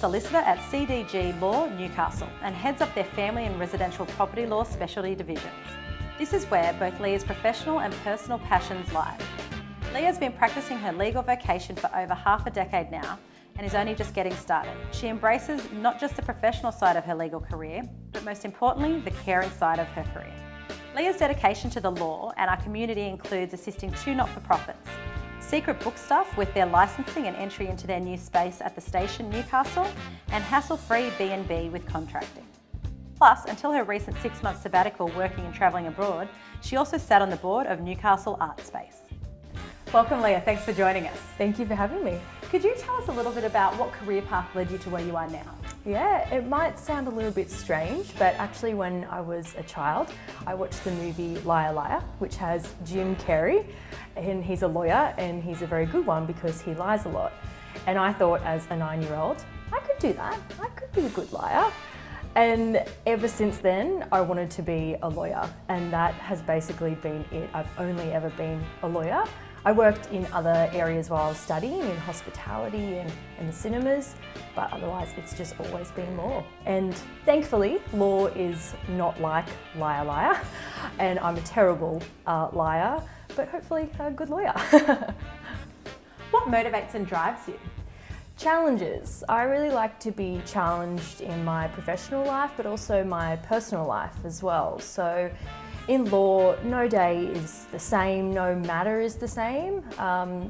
solicitor at CDG Law, Newcastle, and heads up their family and residential property law specialty divisions. This is where both Leah's professional and personal passions lie. Leah's been practicing her legal vocation for over half a decade now and is only just getting started. She embraces not just the professional side of her legal career, but most importantly, the caring side of her career. Leah's dedication to the law and our community includes assisting two not-for-profits, Secret Book Stuff with their licensing and entry into their new space at the station, Newcastle, and Hassle-Free B&B with contracting. Plus, until her recent 6-month sabbatical working and travelling abroad, she also sat on the board of Newcastle Art Space. Welcome, Leah. Thanks for joining us. Thank you for having me. Could you tell us a little bit about what career path led you to where you are now? Yeah, it might sound a little bit strange, but actually when I was a child, I watched the movie Leah, which has Jim Carrey, and he's a lawyer, and he's a very good one because he lies a lot. And I thought as a 9-year-old, I could do that. I could be a good liar. And ever since then, I wanted to be a lawyer, and that has basically been it. I've only ever been a lawyer. I worked in other areas while I was studying, in hospitality and the cinemas, but otherwise it's just always been law. And thankfully, law is not like liar, and I'm a terrible liar, but hopefully a good lawyer. What motivates and drives you? Challenges. I really like to be challenged in my professional life, but also my personal life as well. So in law, no day is the same, no matter is the same.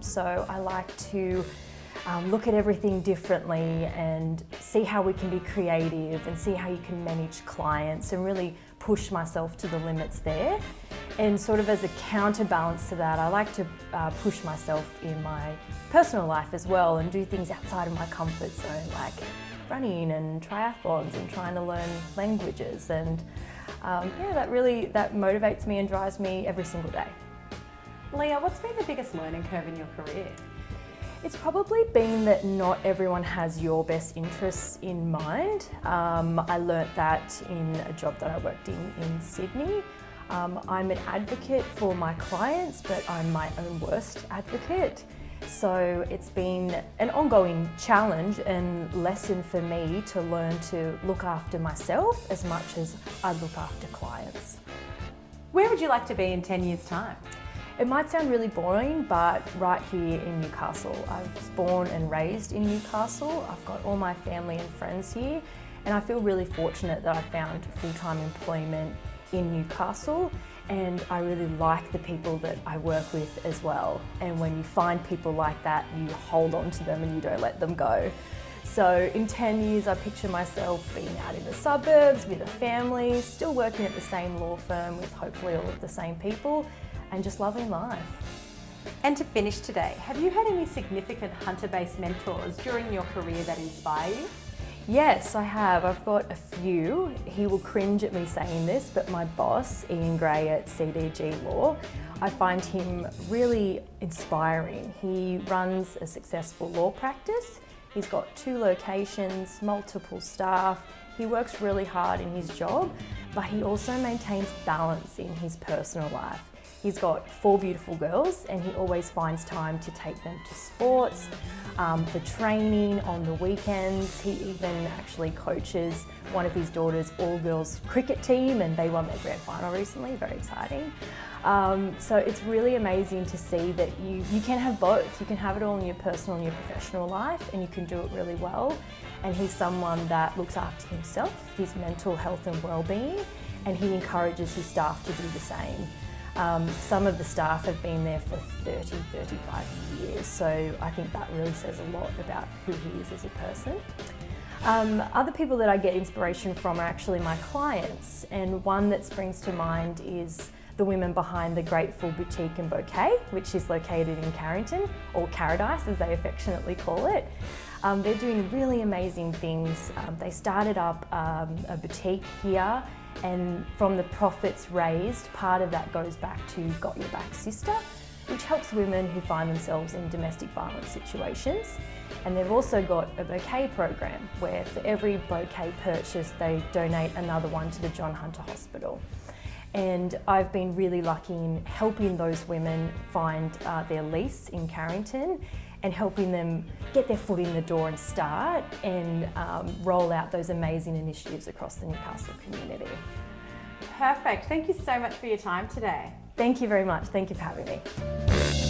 So I like to look at everything differently and see how we can be creative and see how you can manage clients and really push myself to the limits there. And sort of as a counterbalance to that, I like to push myself in my personal life as well and do things outside of my comfort zone, like running and triathlons and trying to learn languages. And that motivates me and drives me every single day. Leah, what's been the biggest learning curve in your career? It's probably been that not everyone has your best interests in mind. I learnt that in a job that I worked in Sydney. I'm an advocate for my clients, but I'm my own worst advocate. So it's been an ongoing challenge and lesson for me to learn to look after myself as much as I look after clients. Where would you like to be in 10 years' time? It might sound really boring, but right here in Newcastle. I was born and raised in Newcastle. I've got all my family and friends here, and I feel really fortunate that I found full-time employment in Newcastle, and I really like the people that I work with as well. And when you find people like that, you hold on to them and you don't let them go. So in 10 years, I picture myself being out in the suburbs with a family, still working at the same law firm with hopefully all of the same people, and just loving life. And to finish today, have you had any significant hunter-based mentors during your career that inspire you? Yes, I have. I've got a few. He will cringe at me saying this, but my boss, Ian Gray at CDG Law, I find him really inspiring. He runs a successful law practice. He's got 2 locations, multiple staff. He works really hard in his job, but he also maintains balance in his personal life. He's got 4 beautiful girls, and he always finds time to take them to sports, for training on the weekends. He even actually coaches one of his daughter's all-girls cricket team, and they won their grand final recently, very exciting. So it's really amazing to see that you can have both. You can have it all in your personal and your professional life, and you can do it really well. And he's someone that looks after himself, his mental health and well-being, and he encourages his staff to do the same. Some of the staff have been there for 30, 35 years, so I think that really says a lot about who he is as a person. Other people that I get inspiration from are actually my clients, and one that springs to mind is the women behind the Grateful Boutique and Bouquet, which is located in Carrington, or Paradise as they affectionately call it. They're doing really amazing things. They started up a boutique here, and from the profits raised, part of that goes back to Got Your Back Sister, which helps women who find themselves in domestic violence situations. And they've also got a bouquet program where for every bouquet purchase, they donate another one to the John Hunter Hospital. And I've been really lucky in helping those women find their lease in Carrington. and helping them get their foot in the door and start and roll out those amazing initiatives across the Newcastle community. Perfect. Thank you so much for your time today. Thank you very much. Thank you for having me.